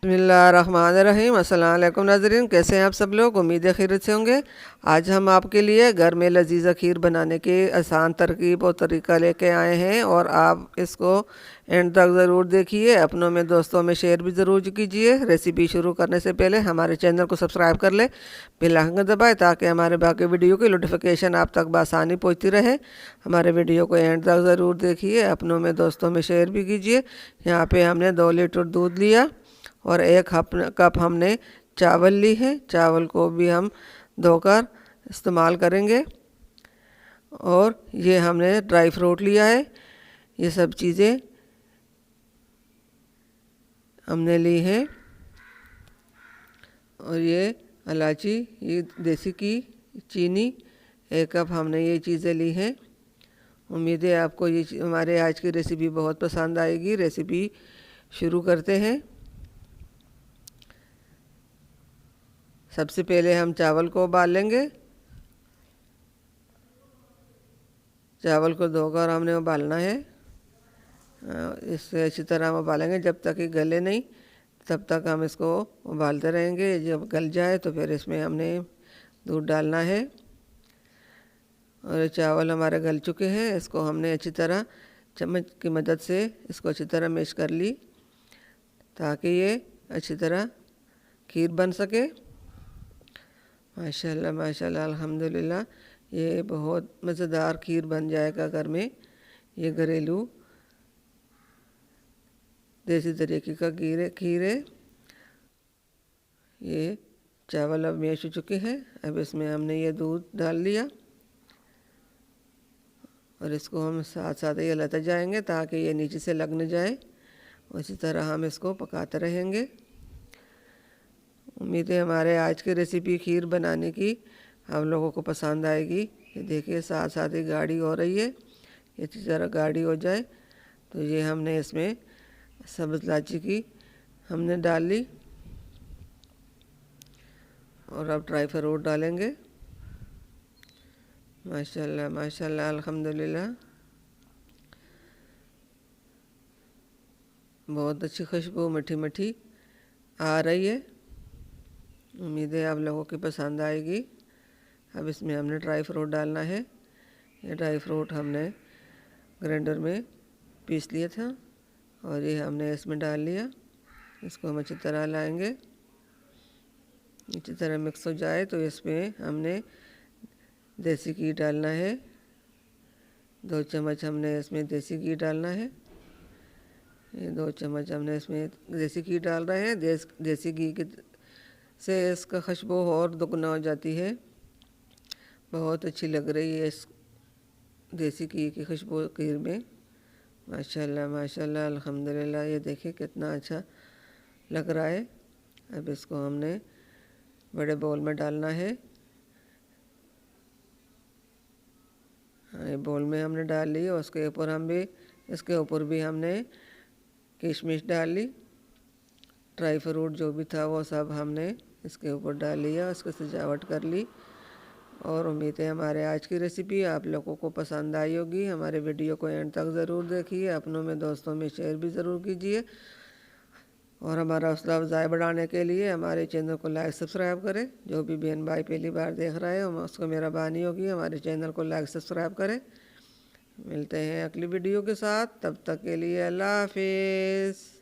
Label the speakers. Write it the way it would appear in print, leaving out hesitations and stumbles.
Speaker 1: बिस्मिल्लाहिर्रहमानिर्रहीम। अस्सलाम वालेकुम नाज़रीन, कैसे हैं आप सब लोग? उम्मीद है खैरियत से होंगे। आज हम आपके लिए घर में लजीज़ा खीर बनाने की आसान तरकीब और तरीका लेके आए हैं और आप इसको एंड तक ज़रूर देखिए, अपनों में दोस्तों में शेयर भी ज़रूर कीजिए। रेसिपी शुरू करने से पहले हमारे चैनल को सब्सक्राइब कर ले, बेल आइकन दबाएँ ताकि हमारे बाकी वीडियो की नोटिफिकेशन आप तक बआसानी पहुँचती रहे। हमारे वीडियो को एंड तक ज़रूर देखिए, अपनों में दोस्तों में शेयर भी कीजिए। यहाँ पे हमने 2 लीटर दूध लिया और 1 कप हमने चावल ली है। चावल को भी हम धोकर इस्तेमाल करेंगे। और ये हमने ड्राई फ्रूट लिया है, ये सब चीज़ें हमने ली हैं। और ये इलायची, ये देसी की चीनी, 1 कप हमने ये चीज़ें ली हैं। उम्मीद है आपको ये हमारे आज की रेसिपी बहुत पसंद आएगी। रेसिपी शुरू करते हैं। सबसे पहले हम चावल को उबाल लेंगे। चावल को धोकर हमने उबालना है। इससे अच्छी तरह हम उबालेंगे जब तक ये गले नहीं, तब तक हम इसको उबालते रहेंगे। जब गल जाए तो फिर इसमें हमने दूध डालना है। और चावल हमारे गल चुके हैं, इसको हमने अच्छी तरह चम्मच की मदद से इसको अच्छी तरह मैश कर ली ताकि ये अच्छी तरह खीर बन सके। माशाल्लाह माशाल्लाह अल्हम्दुलिल्लाह, ये बहुत मज़ेदार खीर बन जाएगा घर में। ये घरेलू देसी तरीके का खीर है। ये चावल अब मैश हो चुके हैं। अब इसमें हमने ये दूध डाल दिया और इसको हम साथ साथ ये हिलाते जाएंगे ताकि ये नीचे से लग न जाए। उसी तरह हम इसको पकाते रहेंगे। उम्मीद है हमारे आज की रेसिपी खीर बनाने की आप लोगों को पसंद आएगी। ये देखिए साथ साथ ही गाढ़ी हो रही है। इसी तरह गाढ़ी हो जाए तो ये हमने इसमें सब्ज़ इलायची की हमने डाल ली और अब ड्राई फ्रूट डालेंगे। माशाल्लाह माशाल्लाह अल्हम्दुलिल्लाह, बहुत अच्छी खुशबू मीठी मीठी आ रही है। उम्मीद है आप लोगों की पसंद आएगी। अब इसमें हमने ड्राई फ्रूट डालना है। ये ड्राई फ्रूट हमने ग्राइंडर में पीस लिया था और ये हमने इसमें डाल लिया। इसको हम अच्छी तरह लाएंगे, अच्छी तरह मिक्स हो जाए तो इसमें हमने देसी घी डालना है। 2 चम्मच हमने इसमें देसी घी डालना है। ये 2 चम्मच हमने इसमें देसी घी डाल रहे हैं। देसी घी के से इसका खुशबू और दुगना हो जाती है। बहुत अच्छी लग रही है इस देसी घी की खुशबू खीर में। माशाल्लाह माशाल्लाह अल्हम्दुलिल्लाह, ये देखिए कितना अच्छा लग रहा है। अब इसको हमने बड़े बाउल में डालना है। ये बाउल में हमने डाल ली और इसके ऊपर भी हमने किशमिश डाल ली। ड्राई फ्रूट जो भी था वो सब हमने इसके ऊपर डाल लिया, उसकी सजावट कर ली। और उम्मीद है हमारे आज की रेसिपी आप लोगों को पसंद आई होगी। हमारे वीडियो को एंड तक ज़रूर देखिए, अपनों में दोस्तों में शेयर भी ज़रूर कीजिए। और हमारा हौसला अफजाई बढ़ाने के लिए हमारे चैनल को लाइक सब्सक्राइब करें। जो भी बहन भाई पहली बार देख रहा है उसको मेहरबानी होगी हमारे चैनल को लाइक सब्सक्राइब करें। मिलते हैं अगली वीडियो के साथ, तब तक के लिए अल्लाह हाफिज़।